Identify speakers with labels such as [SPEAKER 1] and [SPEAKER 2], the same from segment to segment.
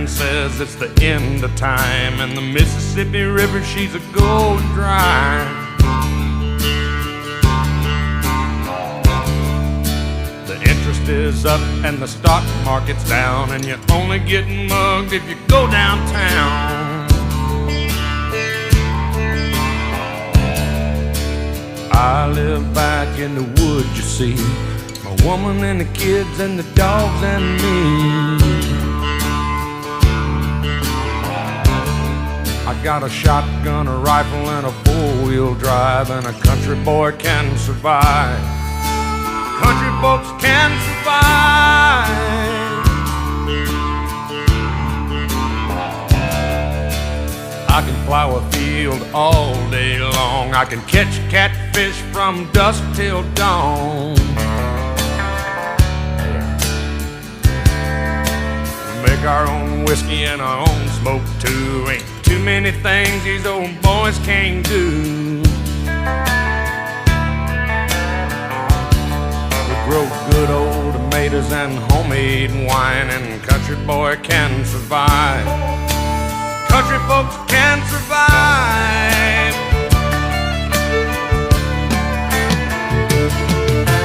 [SPEAKER 1] man says it's the end of time, and the Mississippi River, she's a gold dry. The interest is up and the stock market's down, and you only get mugged if you go downtown. I live back in the woods, you see, my woman and the kids and the dogs and me. I got a shotgun, a rifle, and a four-wheel drive, and a country boy can survive. Country folks can survive. I can plow a field all day long. I can catch catfish from dusk till dawn. We make our own whiskey and our own smoke too. Ain't too many things these old boys can't do. We grow good old tomatoes and homemade wine, and country boy can survive. Country folks can survive.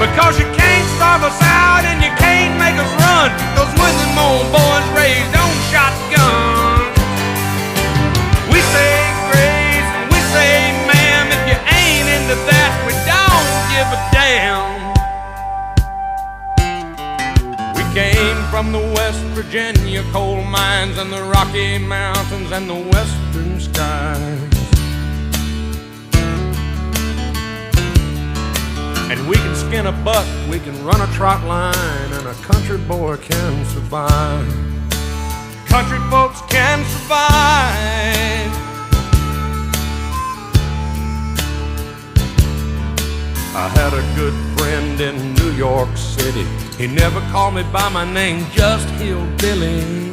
[SPEAKER 1] Because you can't starve us out and you can't make us run. Those Muslim old boys raised on shotguns. We say grace and we say ma'am. If you ain't into that, we don't give a damn. We came from the West Virginia coal mines and the Rocky Mountains and the western skies. And we can skin a buck, we can run a trot line, and a country boy can survive. Country folks can survive. I had a good friend in New York City. He never called me by my name, just Hillbilly.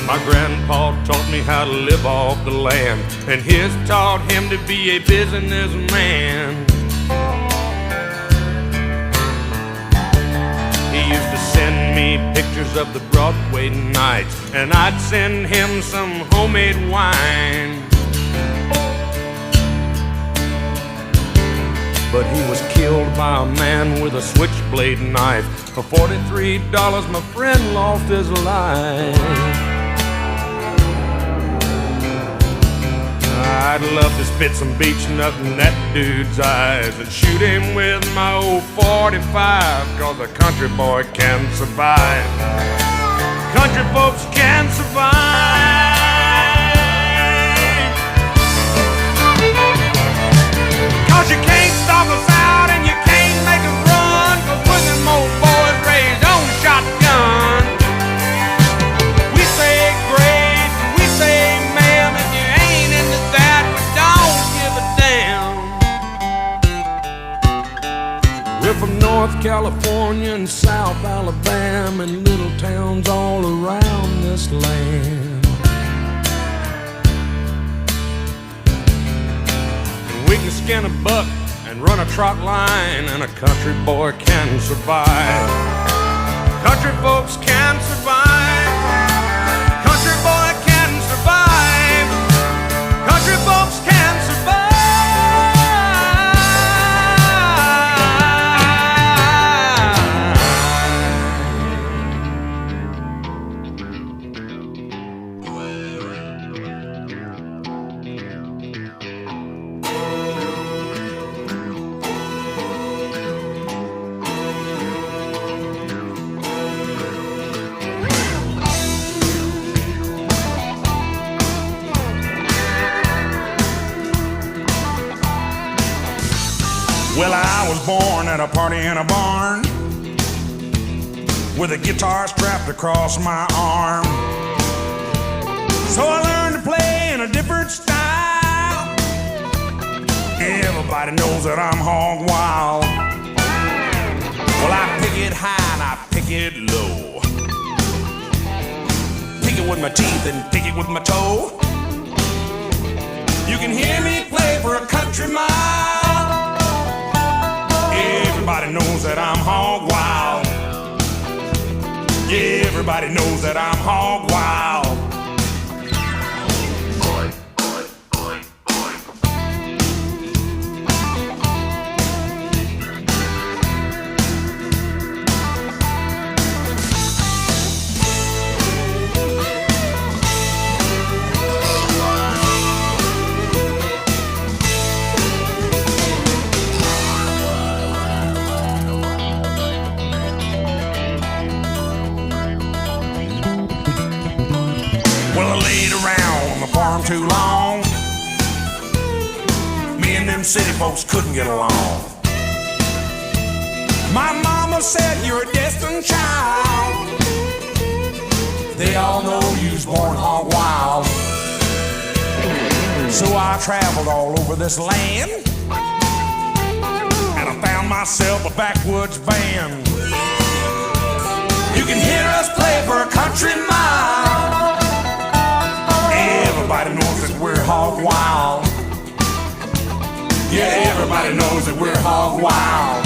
[SPEAKER 1] My grandpa taught me how to live off the land, and his taught him to be a businessman. He used to send me pictures of the Broadway nights, and I'd send him some homemade wine. But he was killed by a man with a switchblade knife. For $43, my friend lost his life. I'd love to spit some beach nut in that dude's eyes and shoot him with my old 45, 'cause a country boy can survive. Country folks can survive. 'Cause you can't stop us out and you can't make us run, 'cause we're them old boys raised on shotgun. We say grace, we say ma'am. If you ain't into that, we don't give a damn. We're from North California and South Alabama and little towns all around this land. We can skin a buck and run a trot line, and a country boy can survive. Country folks can survive. Country boy can survive. Country folks can survive.
[SPEAKER 2] Well, I was born at a party in a barn with a guitar strapped across my arm. So I learned to play in a different style. Everybody knows that I'm hog wild. Well, I pick it high and I pick it low. Pick it with my teeth and pick it with my toe. You can hear me play for a country mile. Everybody knows that I'm hog wild. everybody knows that I'm hog wild. Well, I laid around on the farm too long. Me and them city folks couldn't get along. My mama said you're a destined child. They all know you was born hog wild. So I traveled all over this land, and I found myself a backwoods band. You can hear us play for a country mile. Everybody knows that we're hog wild. Yeah, everybody knows that we're hog wild.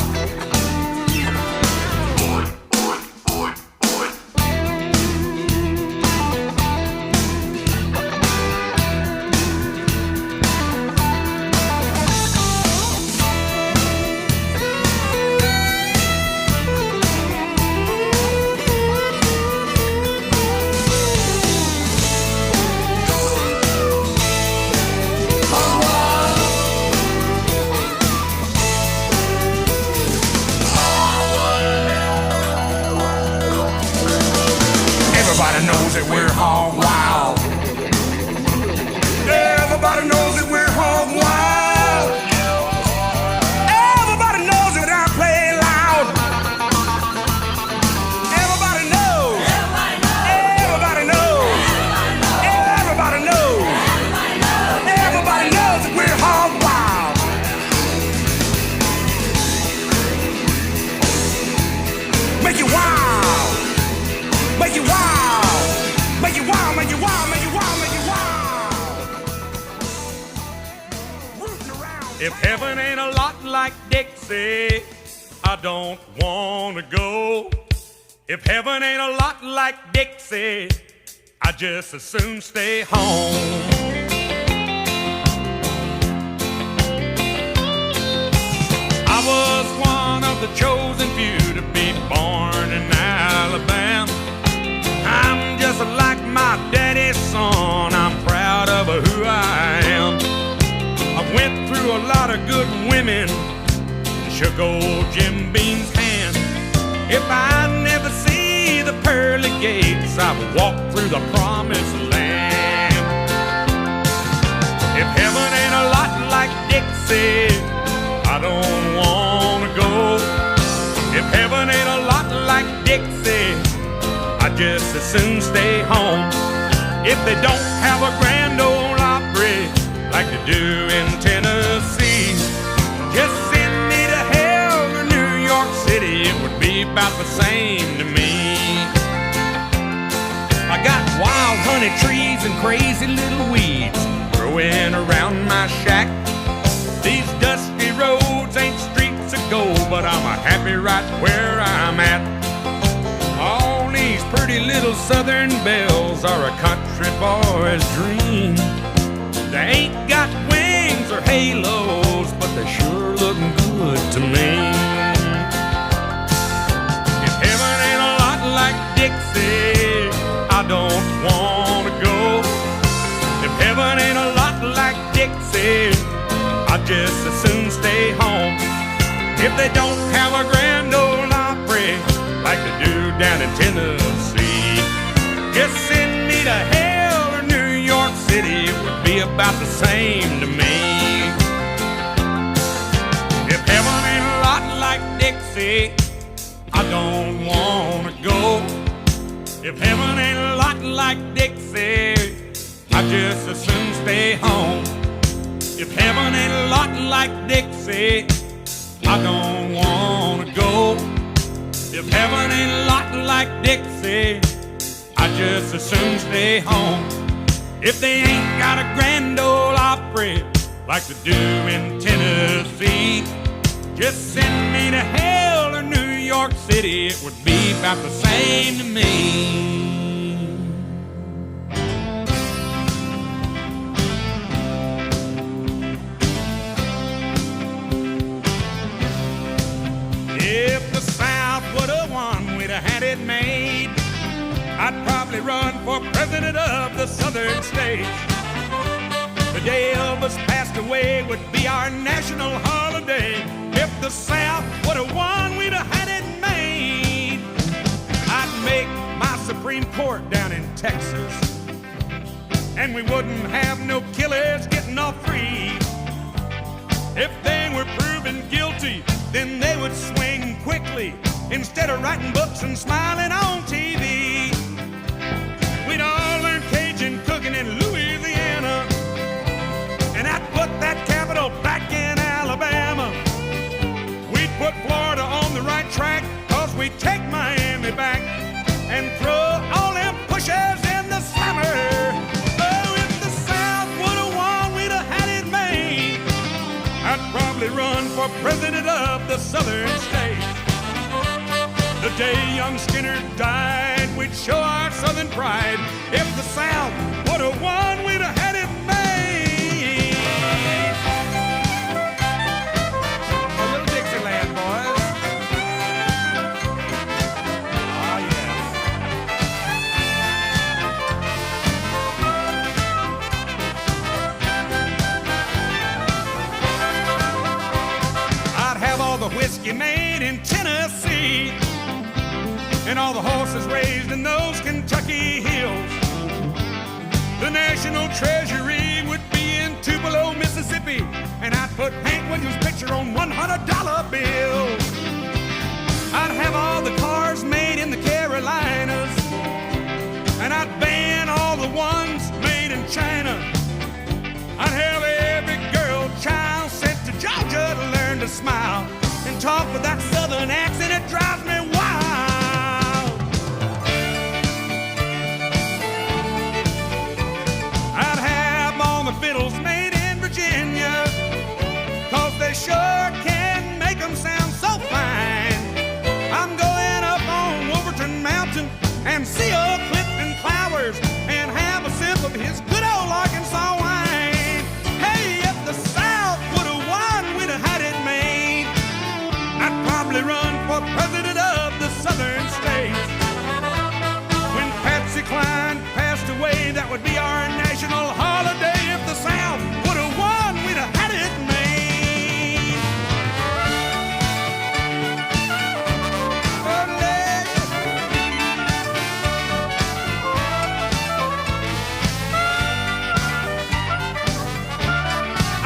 [SPEAKER 2] Everybody knows that we're hog wild. Everybody knows that we're hog wild. Everybody knows that I play loud. Everybody knows. Everybody knows. Everybody knows. Everybody knows that we're hog wild. Make it wild. Make it wild. Make it wild, make it wild, make it wild, make it wild. Rooting around.
[SPEAKER 1] If heaven ain't a lot like Dixie, I don't wanna go. If heaven ain't a lot like Dixie, I just as soon stay home. I was one of the chosen few to be born in Alabama. I'm just like my daddy's son. I'm proud of who I am. I went through a lot of good women and shook old Jim Beam's hand. If I never see the pearly gates, I will walk through the promised land. If heaven ain't a lot like Dixie, I don't wanna go. If heaven ain't a lot like Dixie, I just as soon stay home. If they don't have a grand ole Opry like they do in Tennessee, just send me to hell or New York City, it would be about the same to me. I got wild honey trees and crazy little weeds growing around my shack. These dusty roads ain't streets of gold, but I'm happy right where I'm at. All these pretty little southern belles are a country boy's dream. They ain't got wings or halos, but they sure look good to me. If heaven ain't a lot like Dixie, I don't wanna go. If heaven ain't a lot like Dixie, I just as soon stay home. If they don't have a grand ole Opry like they do down in Tennessee, just send me to hell or New York City, it would be about the same to me. If heaven ain't a lot like Dixie, I don't wanna go. If heaven ain't a lot like Dixie, I just as soon stay home. If heaven ain't a lot like Dixie, I don't wanna go. If heaven ain't a lot like Dixie, I just as soon stay home. If they ain't got a grand ole Opry like they do in Tennessee, just send me to hell or New York City, it would be about the same to me. If the South would have won, we'd have had it made. I'd probably run for president of the southern states. The day Elvis passed away would be our national holiday. If the South would have won, we'd have had it made. I'd make my Supreme Court down in Texas, and we wouldn't have no killers getting off free. If they were proven guilty, then they would swing quickly instead of writing books and smiling on TV. We'd all learn Cajun cooking in Louisiana, and I'd put that capital back in Alabama. We'd put Florida on the right track, 'cause we'd take Miami back and throw all them pushers in the slammer. Oh, if the South would have won, we'd have had it made. I'd probably run for president of the southern states. The day young Skinner died, we'd show our southern pride. If the South would have won, we'd have had it made. A little Dixieland, boys. Oh, yes. I'd have all the whiskey made in Tennessee, and all the horses raised in those Kentucky hills. The national treasury would be in Tupelo, Mississippi, and I'd put Hank Williams' picture on $100 bills. I'd have all the cars made in the Carolinas, and I'd ban all the ones made in China. I'd have every girl child sent to Georgia to learn to smile and talk with that southern accent. It drives me wild. I'd have all the fiddles made in Virginia, 'cause they sure can make them sound so fine. I'm going up on Wolverton Mountain and see old Clifton Clowers and have a sip of his good old Arkansas wine. Hey, if the South would have won, we'd have had it made. I'd probably run for president of the southern states. When Patsy Cline passed away, that would be our national holiday. If the South would have won, we'd have had it made.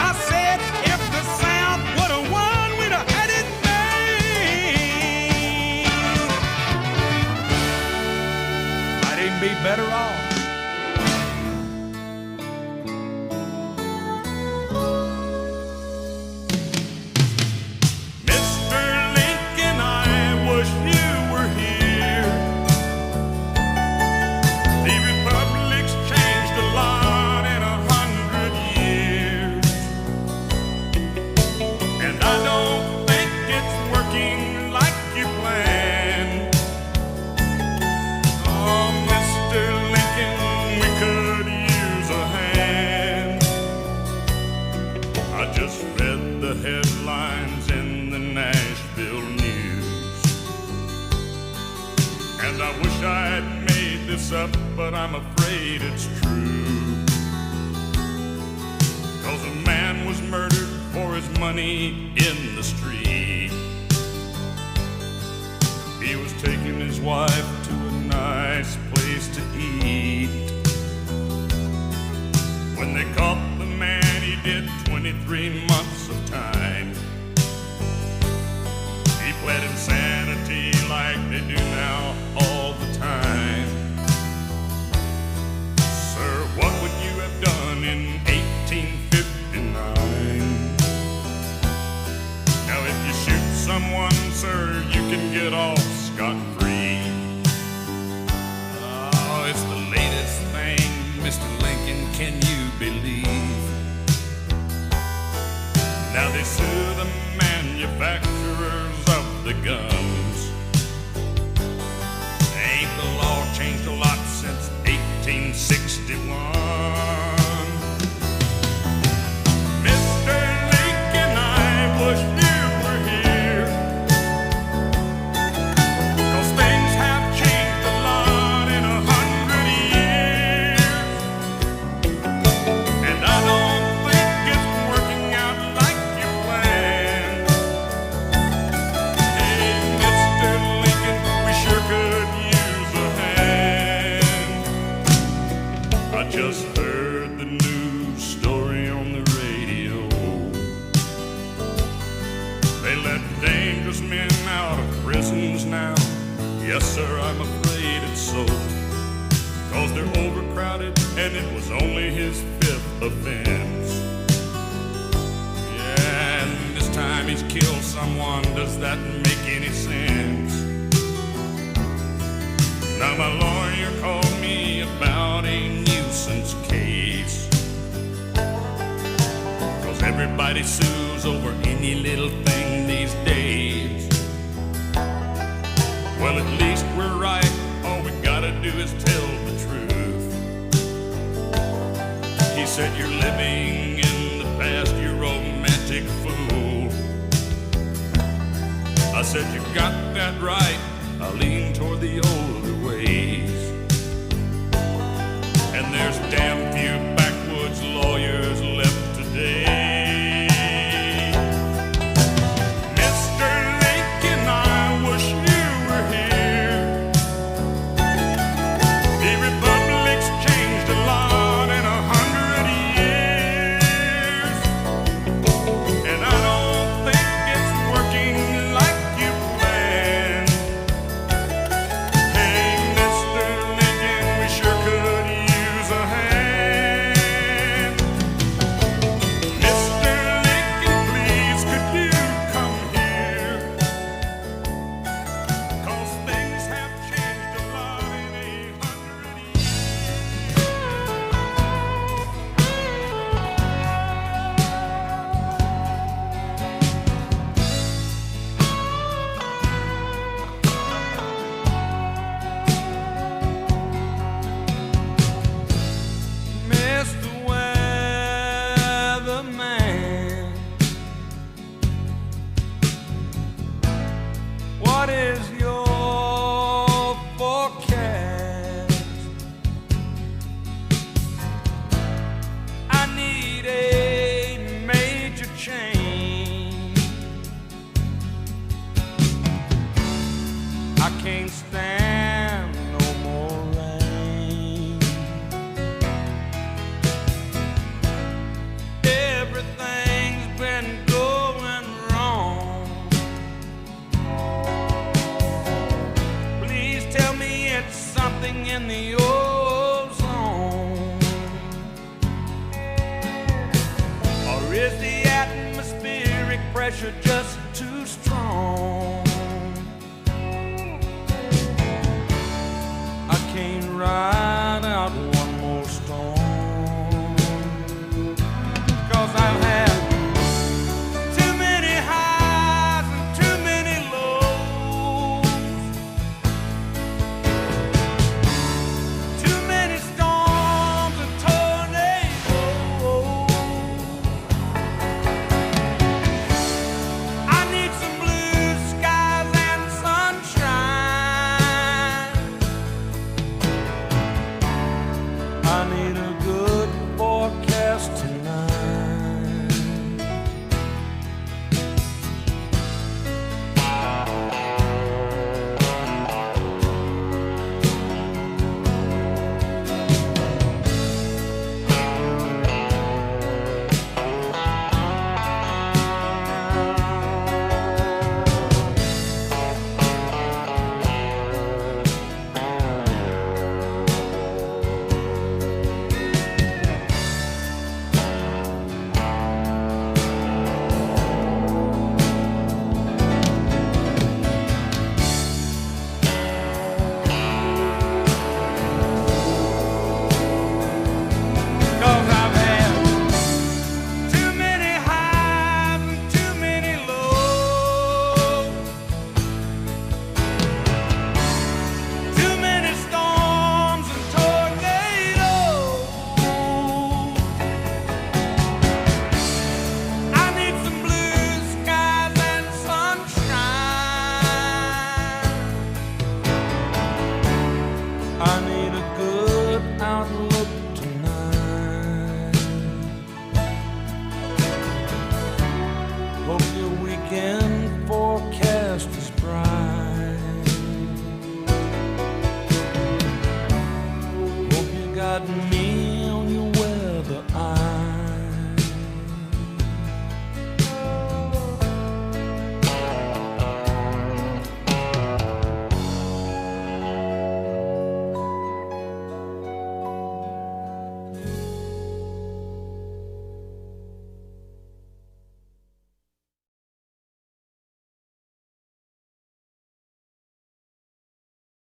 [SPEAKER 1] I said, if the South would have won, we'd have had it made. I'd even be better off. Mr. Lincoln, I wish you were here. The Republic's changed a lot in 100 years, and I don't think it's working like you planned. Oh, Mr. Lincoln, we could use a hand. I just read the headlines in the Nashville News, and I wish I'd made this up, but I'm afraid it's true. 'Cause a man was murdered for his money in the street. He was taking his wife to a nice place to eat. When they caught the man, he did 23 months of time. He pled insanity like they do now all the time. Sir, what would you have done in 1859? Now if you shoot someone, sir, you can get off scot-free. Oh, it's the latest thing, Mr. Lincoln, can you believe? Now they sue the manufacturers of the guns,
[SPEAKER 2] men out of prisons now. Yes, sir, I'm afraid it's so. 'Cause they're overcrowded and it was only his 5th offense. Yeah, and this time he's killed someone. Does that make any sense? Now my lawyer called me about a nuisance case. 'Cause everybody sues over any little thing these days. Well, at least we're right. All we gotta do is tell the truth. He said, you're living in the past, you romantic fool. I said, you got that right. I lean toward the older ways. And there's damn few backwoods lawyers left today. Mr. Lincoln, I wish you were here. The republic's changed a lot in 100 years. And I don't think it's working like you planned. Hey, Mr. Lincoln, we sure could use a hand. Mr. Lincoln, please, could you come here? 'Cause things have changed a lot in 100 years.
[SPEAKER 1] Mr. Weatherman, what is your forecast? I need a major change. I can't stand no more rain. Everything's been going wrong. Please tell me it's something in the ozone. Or is the atmospheric pressure just too strong?